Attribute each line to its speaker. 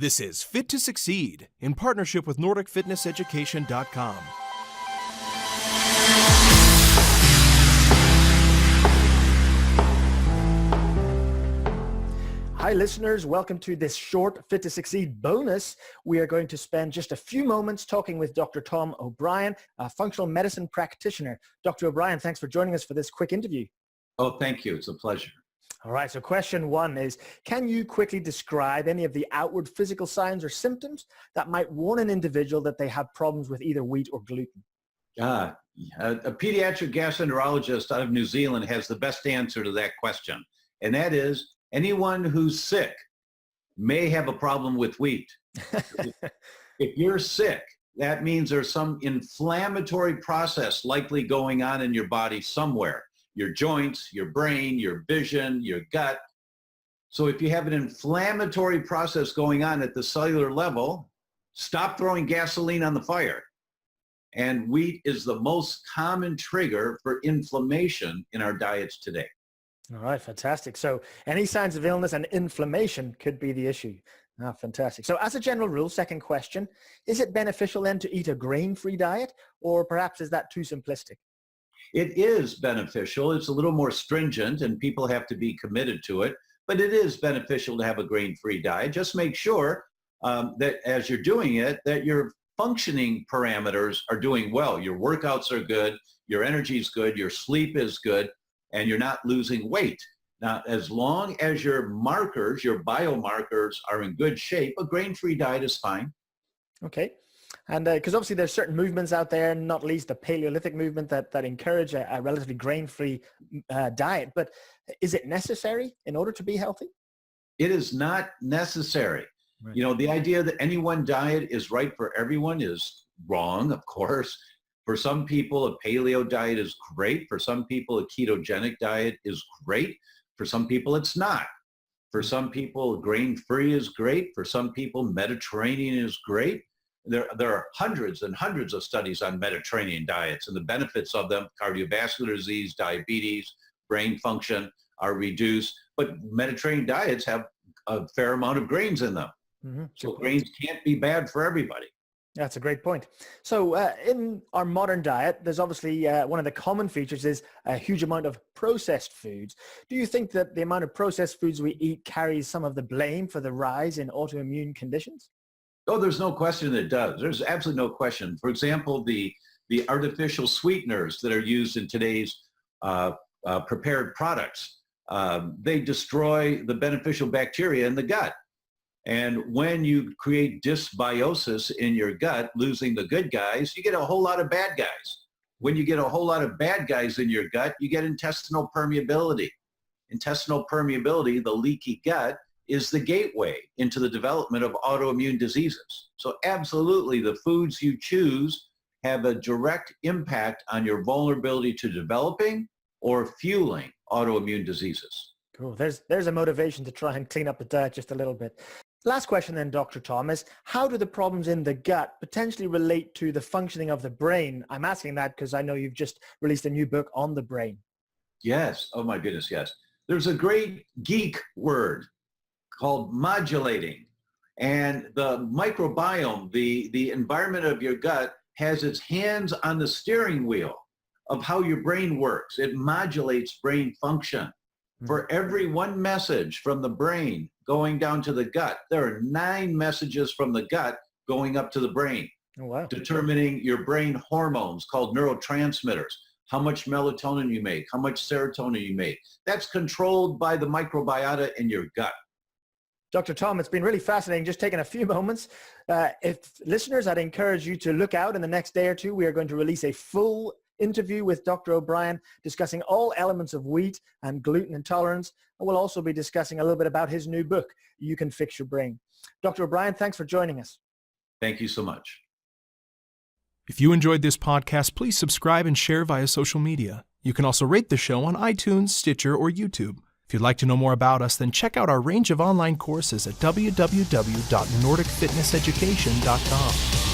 Speaker 1: This is Fit to Succeed in partnership with NordicFitnessEducation.com.
Speaker 2: Hi listeners, welcome to this short Fit to Succeed bonus. We are going to spend just a few moments talking with Dr. Tom O'Brien, a functional medicine practitioner. Dr. O'Brien, thanks for joining us for this quick interview.
Speaker 3: Oh, thank you. It's a pleasure.
Speaker 2: All right, so question one is, can you quickly describe any of the outward physical signs or symptoms that might warn an individual that they have problems with either wheat or gluten?
Speaker 3: A pediatric gastroenterologist out of New Zealand has the best answer to that question, and that is anyone who's sick may have a problem with wheat. If you're sick, that means there's some inflammatory process likely going on in your body somewhere. Your joints, your brain, your vision, your gut. So if you have an inflammatory process going on at the cellular level, stop throwing gasoline on the fire. And wheat is the most common trigger for inflammation in our diets today.
Speaker 2: All right, fantastic. So any signs of illness and inflammation could be the issue. Fantastic. So as a general rule, second question, is it beneficial then to eat a grain-free diet, or perhaps is that too simplistic?
Speaker 3: It is beneficial. It's a little more stringent and people have to be committed to it, but it is beneficial to have a grain-free diet. Just make sure that as you're doing it, that your functioning parameters are doing well. Your workouts are good, your energy is good, your sleep is good, and you're not losing weight. Now, as long as your markers, your biomarkers are in good shape, a grain-free diet is fine.
Speaker 2: Okay. And because obviously there's certain movements out there, not least the Paleolithic movement that encourage a relatively grain-free diet. But is it necessary in order to be healthy?
Speaker 3: It is not necessary. Right. You know, the idea that any one diet is right for everyone is wrong, of course. For some people, a paleo diet is great. For some people, a ketogenic diet is great. For some people, it's not. For some people, grain-free is great. For some people, Mediterranean is great. There are hundreds and hundreds of studies on Mediterranean diets, and the benefits of them, cardiovascular disease, diabetes, brain function are reduced. But Mediterranean diets have a fair amount of grains in them. Mm-hmm. So grains can't be bad for everybody.
Speaker 2: That's a great point. So in our modern diet, there's obviously one of the common features is a huge amount of processed foods. Do you think that the amount of processed foods we eat carries some of the blame for the rise in autoimmune conditions?
Speaker 3: Oh, there's no question that it does. There's absolutely no question. For example, the artificial sweeteners that are used in today's prepared products, they destroy the beneficial bacteria in the gut. And when you create dysbiosis in your gut, losing the good guys, you get a whole lot of bad guys. When you get a whole lot of bad guys in your gut, you get intestinal permeability. Intestinal permeability, the leaky gut, is the gateway into the development of autoimmune diseases. So absolutely, the foods you choose have a direct impact on your vulnerability to developing or fueling autoimmune diseases.
Speaker 2: Cool. There's a motivation to try and clean up the diet just a little bit. Last question then, Dr. Tom, is how do the problems in the gut potentially relate to the functioning of the brain? I'm asking that because I know you've just released a new book on the brain.
Speaker 3: Yes. Oh my goodness, yes. There's a great geek word called modulating. And the microbiome, the environment of your gut, has its hands on the steering wheel of how your brain works. It modulates brain function. Mm-hmm. For every one message from the brain going down to the gut, there are 9 messages from the gut going up to the brain.
Speaker 2: Oh, wow.
Speaker 3: Determining your brain hormones called neurotransmitters, how much melatonin you make, how much serotonin you make. That's controlled by the microbiota in your gut.
Speaker 2: Dr. Tom, it's been really fascinating just taking a few moments. If listeners, I'd encourage you to look out in the next day or two. We are going to release a full interview with Dr. O'Brien discussing all elements of wheat and gluten intolerance. And we'll also be discussing a little bit about his new book, You Can Fix Your Brain. Dr. O'Brien, thanks for joining us.
Speaker 3: Thank you so much.
Speaker 1: If you enjoyed this podcast, please subscribe and share via social media. You can also rate the show on iTunes, Stitcher, or YouTube. If you'd like to know more about us, then check out our range of online courses at www.NordicFitnessEducation.com.